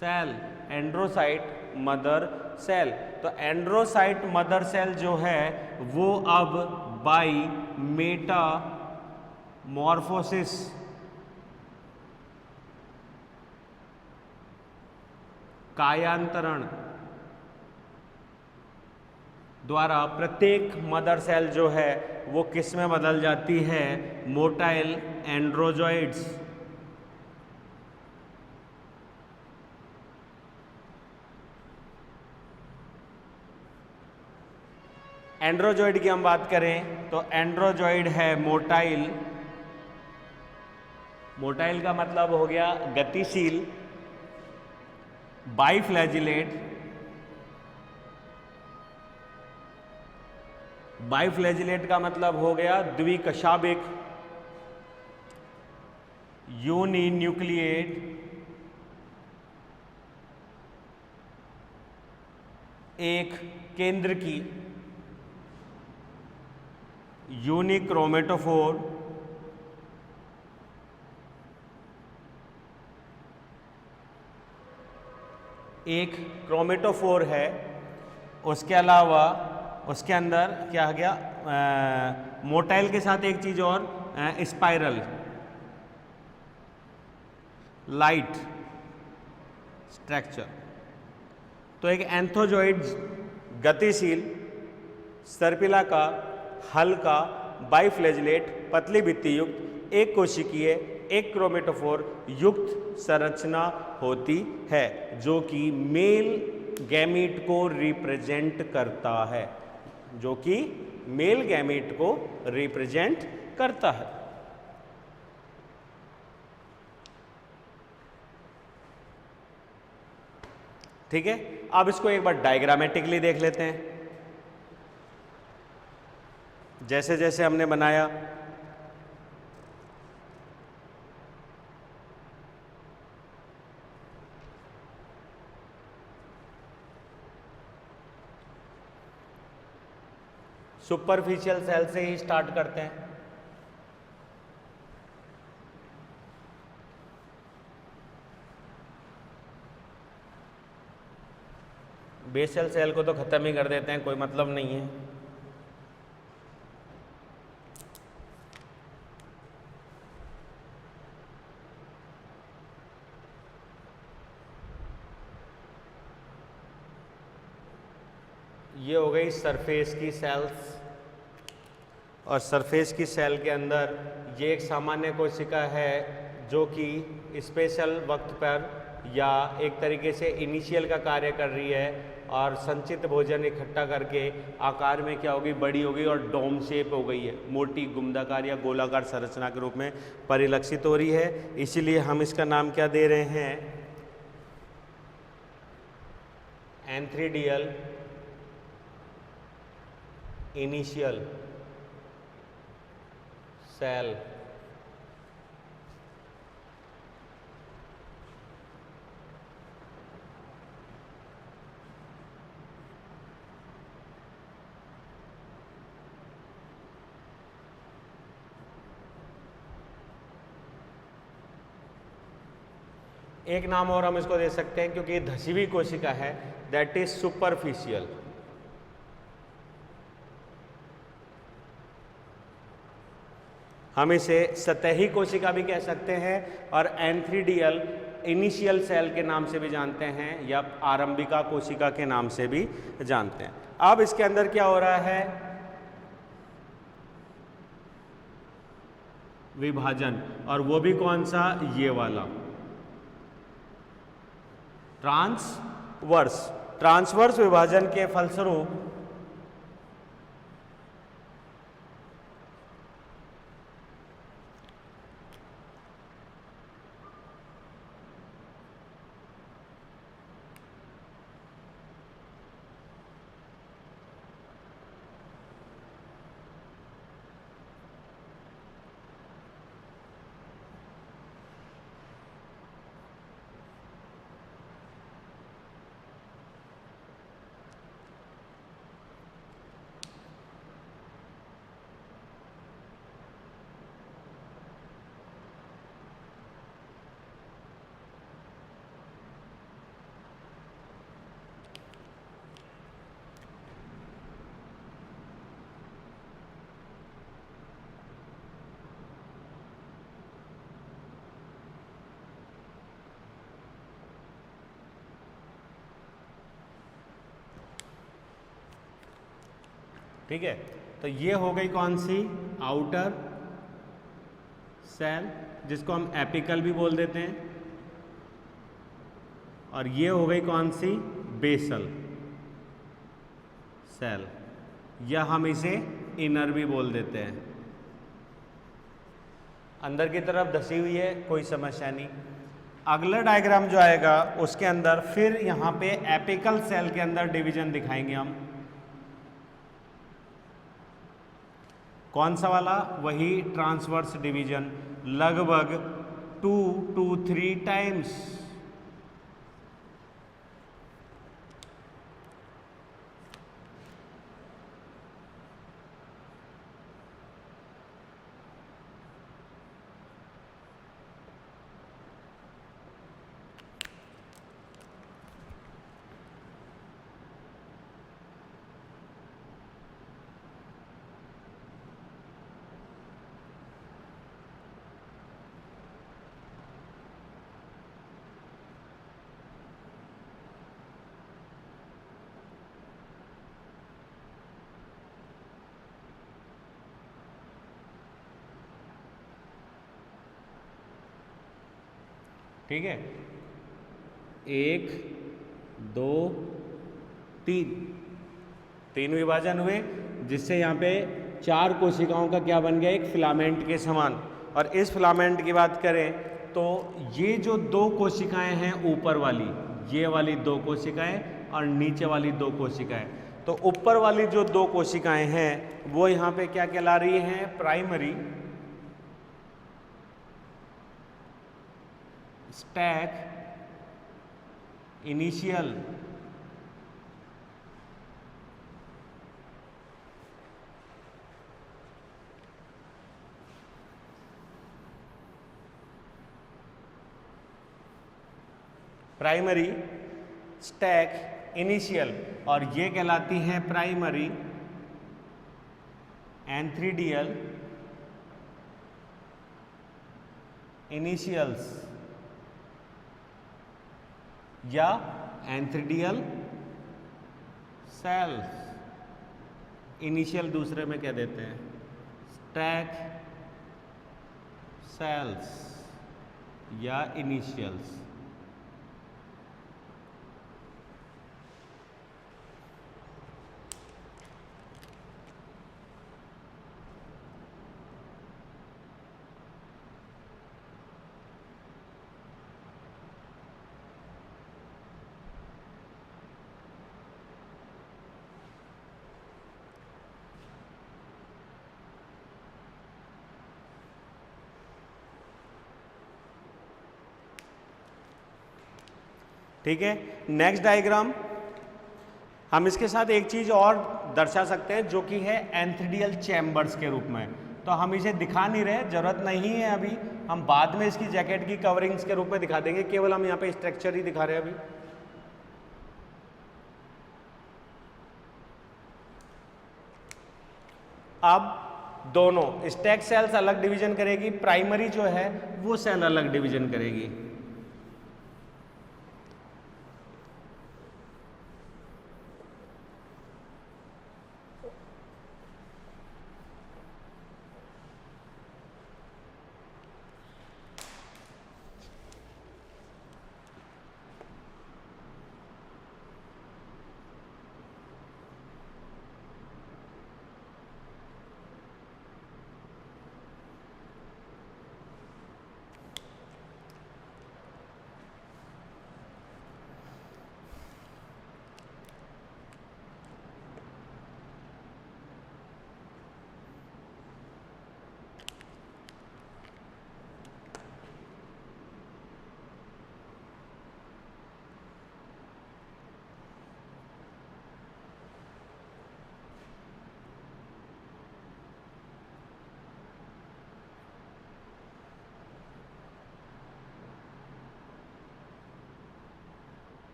सेल। एंड्रोसाइट मदर सेल, तो एंड्रोसाइट मदर सेल जो है वो अब बाई मेटामॉर्फोसिस कायांतरण द्वारा प्रत्येक मदर सेल जो है वो किस में बदल जाती है? मोटाइल एंड्रोजॉइड्स। एंड्रोजॉइड की हम बात करें तो एंड्रोजॉइड है मोटाइल मोटाइल का मतलब हो गया गतिशील, बाइफ्लैजिलेट, बाइफ्लैजिलेट का मतलब हो गया द्विकशाभिक, यूनिन्यूक्लिएट, एक केंद्र की, यूनिक्रोमेटोफोर, एक क्रोमेटोफोर है। उसके अलावा उसके अंदर क्या आ गया, मोटाइल के साथ एक चीज और, स्पाइरल, लाइट स्ट्रक्चर। तो एक एंथोजोइड गतिशील, सर्पिलाकार, हल्का, बाइफ्लैजिलेट, पतली भित्ति युक्त, एक कोशिकीय, एक क्रोमेटोफोर युक्त संरचना होती है जो कि मेल गैमीट को रिप्रेजेंट करता है, जो कि मेल गैमीट को रिप्रेजेंट करता है। ठीक है, अब इसको एक बार डायग्रामेटिकली देख लेते हैं। जैसे जैसे हमने बनाया, सुपरफिशियल सेल से ही स्टार्ट करते हैं। बेसल सेल को तो खत्म ही कर देते हैं, कोई मतलब नहीं है। ये हो गई सरफेस की सेल्स, और सरफेस की सेल के अंदर ये एक सामान्य कोशिका है जो कि स्पेशल वक्त पर या एक तरीके से इनिशियल का कार्य कर रही है और संचित भोजन इकट्ठा करके आकार में क्या होगी, बड़ी होगी और डोम शेप हो गई है, मोटी गुम्बदाकार या गोलाकार संरचना के रूप में परिलक्षित हो रही है। इसीलिए हम इसका नाम क्या दे रहे हैं, एंथ्रीडियल इनिशियल सेल। एक नाम और हम इसको दे सकते हैं क्योंकि ये धसी हुई कोशिका है, दैट इज सुपरफिशियल। हम इसे सतही कोशिका भी कह सकते हैं और एंथ्रीडियल इनिशियल सेल के नाम से भी जानते हैं या आरंभिका कोशिका के नाम से भी जानते हैं। अब इसके अंदर क्या हो रहा है, विभाजन, और वो भी कौन सा, ये वाला ट्रांसवर्स विभाजन के फलस्वरूप ठीक है। तो ये हो गई कौन सी, आउटर सेल, जिसको हम एपिकल भी बोल देते हैं, और ये हो गई कौन सी, बेसल सेल, या हम इसे इनर भी बोल देते हैं। अंदर की तरफ धसी हुई है, कोई समस्या नहीं। अगला डायग्राम जो आएगा उसके अंदर फिर यहाँ पे एपिकल सेल के अंदर डिवीजन दिखाएंगे हम। कौन सा वाला? वही ट्रांसवर्स डिवीजन, लगभग 2 to 3 टाइम्स। ठीक है, 1 2 3 विभाजन हुए, जिससे यहाँ पे 4 कोशिकाओं का क्या बन गया? एक फिलामेंट के समान। और इस फिलामेंट की बात करें तो ये जो 2 कोशिकाएं हैं ऊपर वाली, ये वाली 2 कोशिकाएं और नीचे वाली 2 कोशिकाएं, तो ऊपर वाली जो 2 कोशिकाएं हैं वो यहाँ पे क्या कहला रही हैं? Primary stack initial primary stack initial, और ये कहलाती हैं प्राइमरी एंथ्रीडियल इनिशियल्स या एंथ्रीडियल सेल्स। इनिशियल दूसरे में क्या देते हैं? स्टैक सेल्स या इनिशियल्स। ठीक है, नेक्स्ट डायग्राम हम इसके साथ एक चीज और दर्शा सकते हैं जो कि है एंथ्रीडियल चैम्बर्स के रूप में। तो हम इसे दिखा नहीं रहे, जरूरत नहीं है अभी, हम बाद में इसकी जैकेट की कवरिंग्स के रूप में दिखा देंगे, केवल हम यहाँ पे स्ट्रक्चर ही दिखा रहे हैं अभी। अब दोनों स्टैक सेल्स अलग डिवीजन करेगी, प्राइमरी जो है वो सेल अलग डिवीजन करेगी।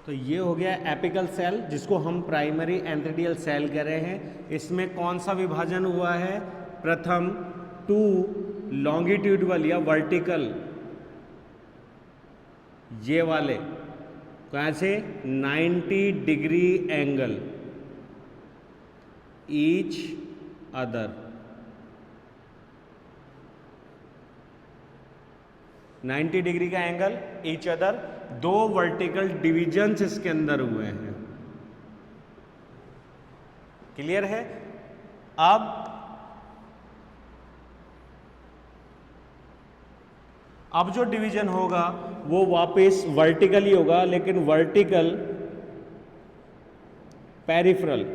तो ये हो गया एपिकल सेल, जिसको हम प्राइमरी एंथ्रेडियल सेल कह रहे हैं। इसमें कौन सा विभाजन हुआ है? प्रथम टू लॉन्गिट्यूडल या वर्टिकल, ये वाले कहाँ से? 90 degree angle each other, 90 degree का एंगल ईच अदर, दो वर्टिकल डिविजन्स इसके अंदर हुए हैं। क्लियर है? अब जो डिवीजन होगा वो वापस वर्टिकल ही होगा, लेकिन vertical peripheral,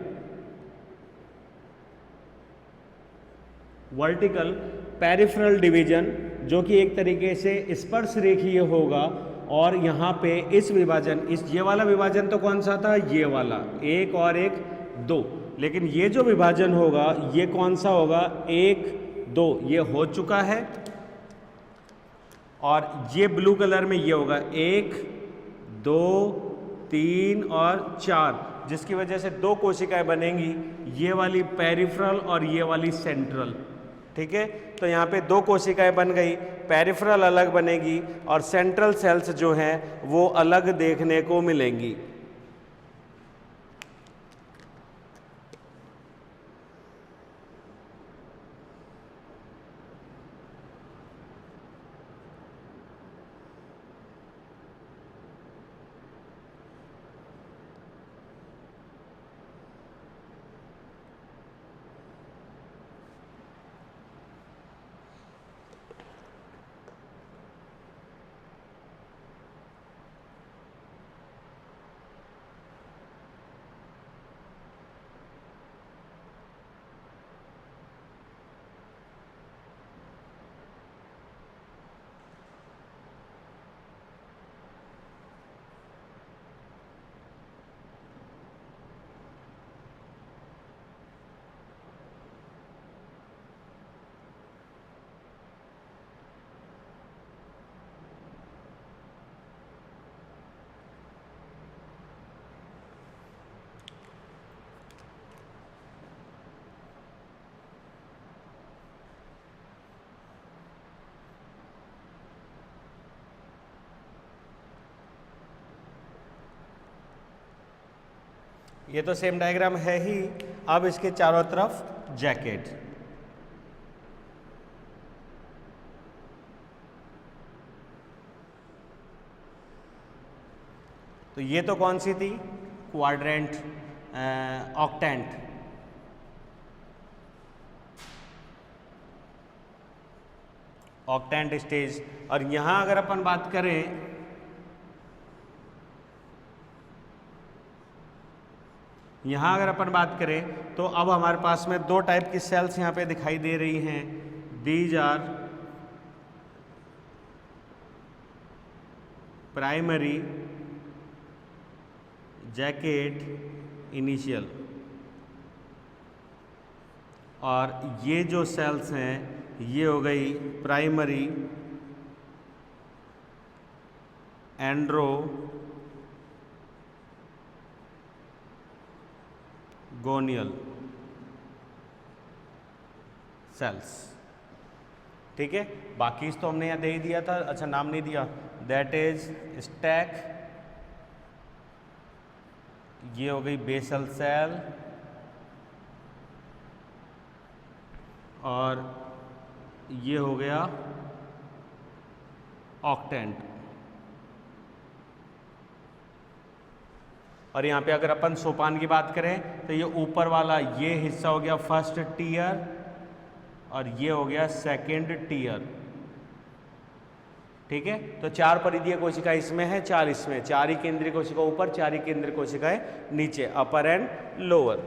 vertical peripheral division, जो कि एक तरीके से स्पर्श रेखीय होगा। और यहाँ पे इस विभाजन, ये वाला विभाजन तो कौन सा था? ये वाला, एक और एक दो। लेकिन ये जो विभाजन होगा ये कौन सा होगा? एक दो, ये हो चुका है। और ये ब्लू कलर में ये होगा एक दो तीन और चार, जिसकी वजह से दो कोशिकाएं बनेंगी, ये वाली पेरिफेरल और ये वाली सेंट्रल। ठीक है, तो यहाँ पे दो कोशिकाएं बन गई, पेरिफेरल अलग बनेगी और सेंट्रल सेल्स जो हैं वो अलग देखने को मिलेंगी। ये तो सेम डायग्राम है ही। अब इसके चारों तरफ जैकेट, तो ये तो कौन सी थी? Quadrant, octant. Octant stage. और यहां अगर अपन बात करें, तो अब हमारे पास में दो टाइप की सेल्स यहाँ पे दिखाई दे रही हैं। These are primary jacket initial, और ये जो सेल्स हैं ये हो गई प्राइमरी एंड्रो गोनियल सेल्स। ठीक है, बाकी तो हमने यहाँ दे ही दिया था, अच्छा नाम नहीं दिया, दैट इज स्टैक, ये हो गई बेसल सेल, और ये हो गया ऑक्टेंट। और यहाँ पे अगर अपन सोपान की बात करें तो ये ऊपर वाला ये हिस्सा हो गया फर्स्ट टीयर, और ये हो गया सेकंड टीयर। ठीक है, तो चार परिधीय कोशिका इसमें है, चार इसमें, चार ही केंद्रीय कोशिका ऊपर, चार ही केंद्रीय कोशिकाएं नीचे, अपर एंड लोअर।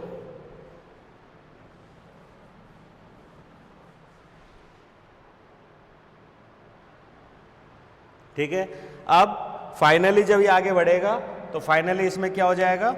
ठीक है, अब फाइनली जब ये आगे बढ़ेगा तो फाइनली इसमें क्या हो जाएगा?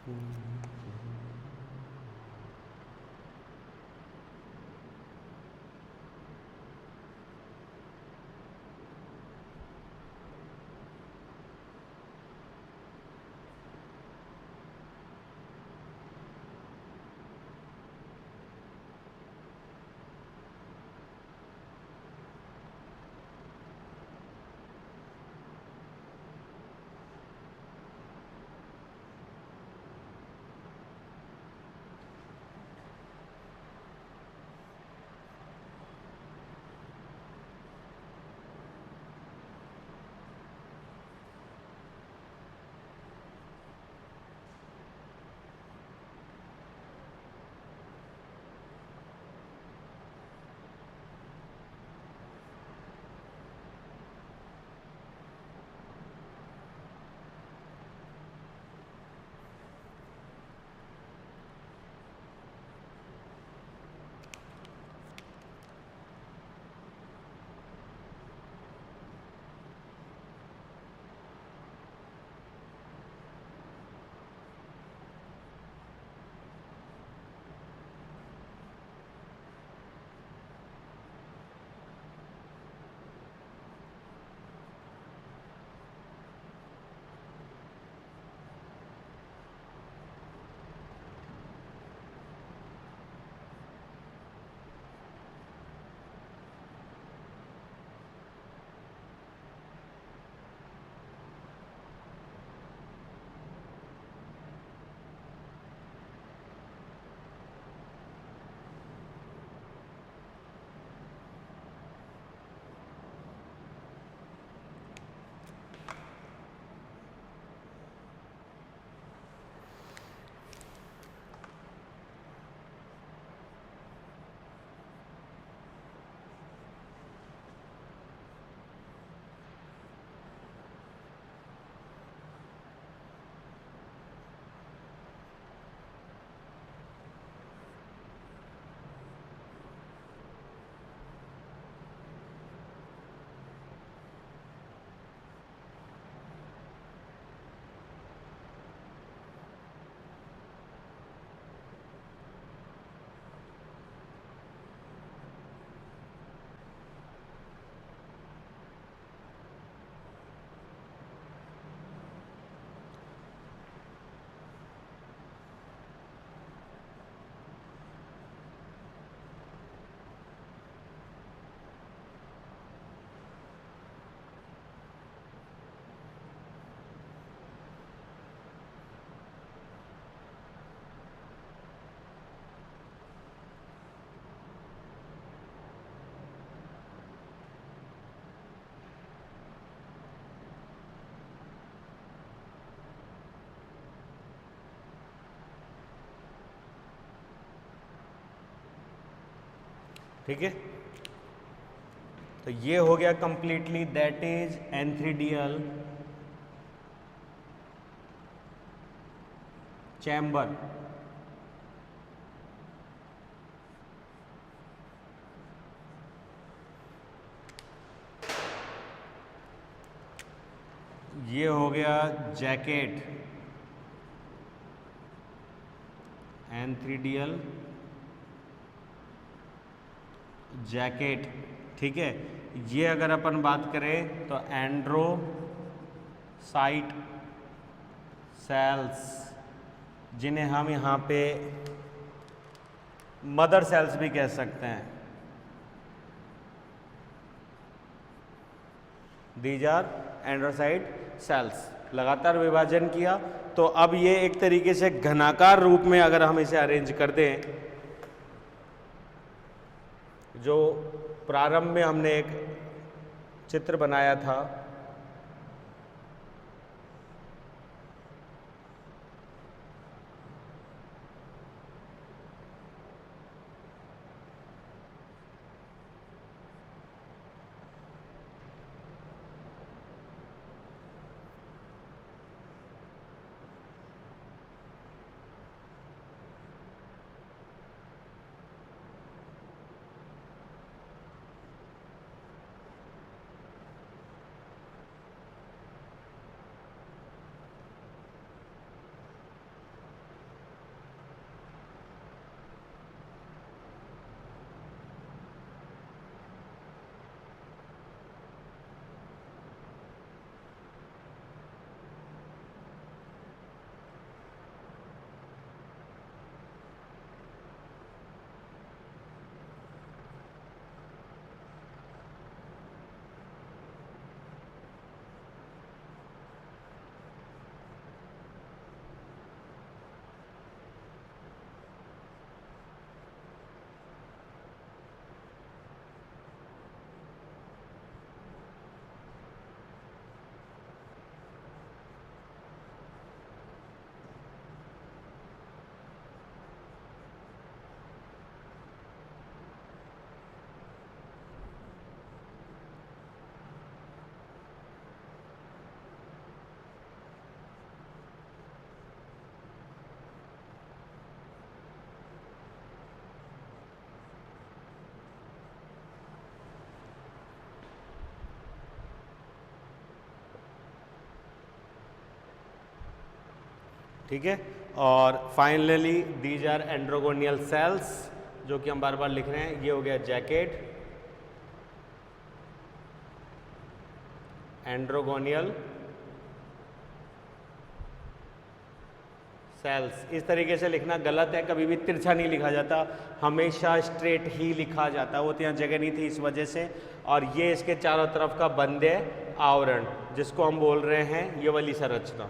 ठीक है, तो ये हो गया completely, that is antheridial chamber. ये हो गया जैकेट, एंथ्रीडियल जैकेट। ठीक है, ये अगर अपन बात करें तो एंड्रोसाइट सेल्स, जिन्हें हम यहाँ पे मदर सेल्स भी कह सकते हैं, दीज आर एंड्रोसाइट सेल्स। लगातार विभाजन किया तो अब ये एक तरीके से घनाकार रूप में अगर हम इसे अरेंज कर दें, जो प्रारंभ में हमने एक चित्र बनाया था, ठीक है। और फाइनली दीज आर एंड्रोगोनियल सेल्स, जो कि हम बार बार लिख रहे हैं। ये हो गया जैकेट, एंड्रोगोनियल सेल्स। इस तरीके से लिखना गलत है, कभी भी तिरछा नहीं लिखा जाता, हमेशा स्ट्रेट ही लिखा जाता है। वो तो यहाँ जगह नहीं थी इस वजह से। और ये इसके चारों तरफ का बंदे आवरण, जिसको हम बोल रहे हैं ये वाली संरचना।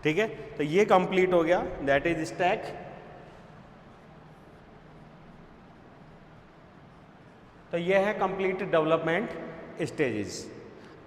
ठीक है, तो ये कंप्लीट हो गया, दैट इज स्टैक। तो ये है कंप्लीट डेवलपमेंट स्टेजेस।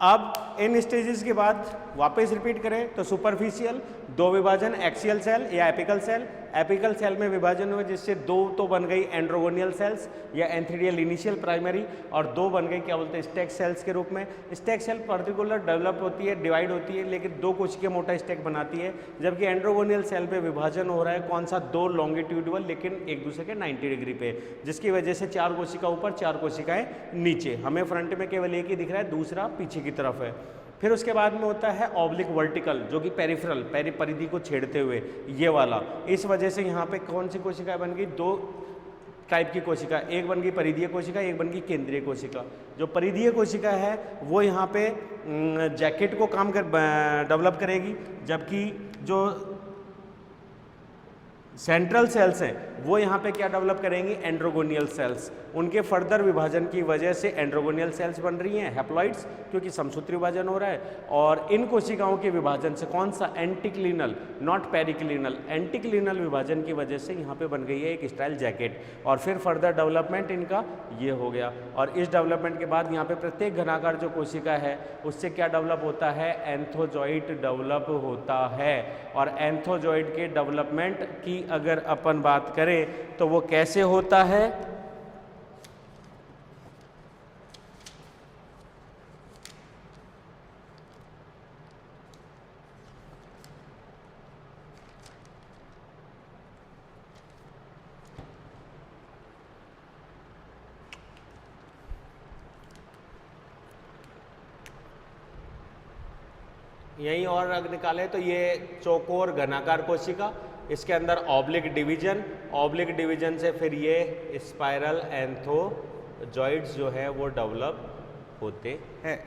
अब इन स्टेजेस के बाद वापस रिपीट करें तो सुपरफिशियल दो विभाजन, एक्सियल सेल या एपिकल सेल। एपिकल सेल में विभाजन हुए जिससे दो तो बन गई एंड्रोगोनियल सेल्स या एंथीरियल इनिशियल प्राइमरी, और दो बन गई क्या बोलते हैं स्टैक सेल्स के रूप में। स्टैक सेल पर्टिकुलर डेवलप होती है, डिवाइड होती है, लेकिन दो कोशिका मोटा स्टैक बनाती है। जबकि एंड्रोगोनियल सेल पे विभाजन हो रहा है कौन सा, दो लॉन्गिट्यूडल लेकिन एक दूसरे के 90 डिग्री पे, जिसकी वजह से चार कोशिका ऊपर चार कोशिकाएं नीचे। हमें फ्रंट में केवल एक ही दिख रहा है, दूसरा पीछे की तरफ है। फिर उसके बाद में होता है ऑब्लिक वर्टिकल, जो कि पेरिफेरल परिधि को छेड़ते हुए ये वाला। इस वजह से यहाँ पे कौन सी कोशिका बन गई, दो टाइप की कोशिका, एक बन गई परिधीय कोशिका, एक बन गई केंद्रीय कोशिका। जो परिधीय कोशिका है वो यहाँ पे जैकेट को काम कर डेवलप करेगी, जबकि जो सेंट्रल सेल्स हैं वो यहाँ पे क्या डेवलप करेंगी, एंड्रोगोनियल सेल्स। उनके फर्दर विभाजन की वजह से एंड्रोगोनियल सेल्स बन रही हैं, हैप्लॉइड्स, क्योंकि समसूत्री विभाजन हो रहा है। और इन कोशिकाओं के विभाजन से कौन सा, एंटीक्लिनल, नॉट पेरिक्लिनल, एंटीक्लिनल विभाजन की वजह से यहाँ पे बन गई है एक स्टाइल जैकेट। और फिर फर्दर डेवलपमेंट इनका ये हो गया। और इस डेवलपमेंट के बाद यहाँ पे प्रत्येक घनाकार जो कोशिका है उससे क्या डेवलप होता है, एंथोजॉइट डेवलप होता है। और एंथोजॉइट के डेवलपमेंट की अगर अपन बात करें तो वो कैसे होता है, यहीं और अगर निकालें तो ये चौकोर घनाकार कोशिका, इसके अंदर ऑब्लिक डिवीजन, ऑब्लिक डिवीजन से फिर ये स्पाइरल एंथोजॉइड्स जो है वो डेवलप होते हैं।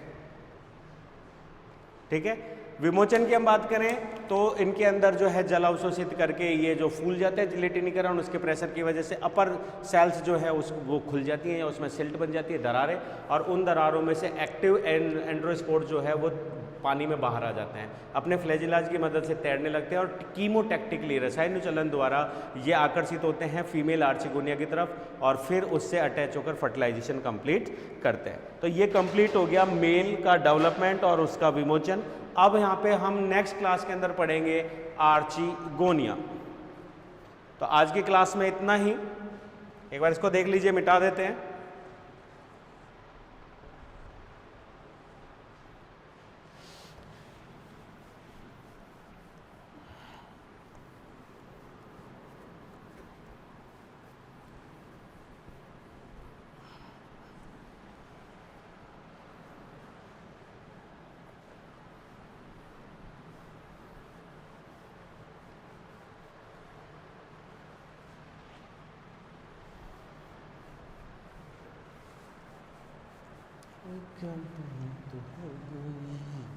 ठीक है, विमोचन की हम बात करें तो इनके अंदर जो है जल अवशोषित करके ये जो फूल जाते हैं जिलेटिनीकरण, उसके प्रेशर की वजह से अपर सेल्स जो है वो खुल जाती हैं या उसमें सिल्ट बन जाती है, दरारें, और उन दरारों में से एक्टिव एंड्रोस्पोर जो है वो पानी में बाहर आ जाते हैं, अपने फ्लैजिलाज की मदद से तैरने लगते हैं और कीमोटैक्टिकली रसायनुचलन द्वारा ये आकर्षित होते हैं फीमेल आर्चिगोनिया की तरफ और फिर उससे अटैच होकर फर्टिलाइजेशन कंप्लीट करते हैं। तो ये कंप्लीट हो गया मेल का डेवलपमेंट और उसका विमोचन। अब यहाँ पे हम नेक्स्ट क्लास के अंदर पढ़ेंगे आर्चिगोनिया। तो आज की क्लास में इतना ही, एक बार इसको देख लीजिए, मिटा देते हैं। क्या तो हो गई।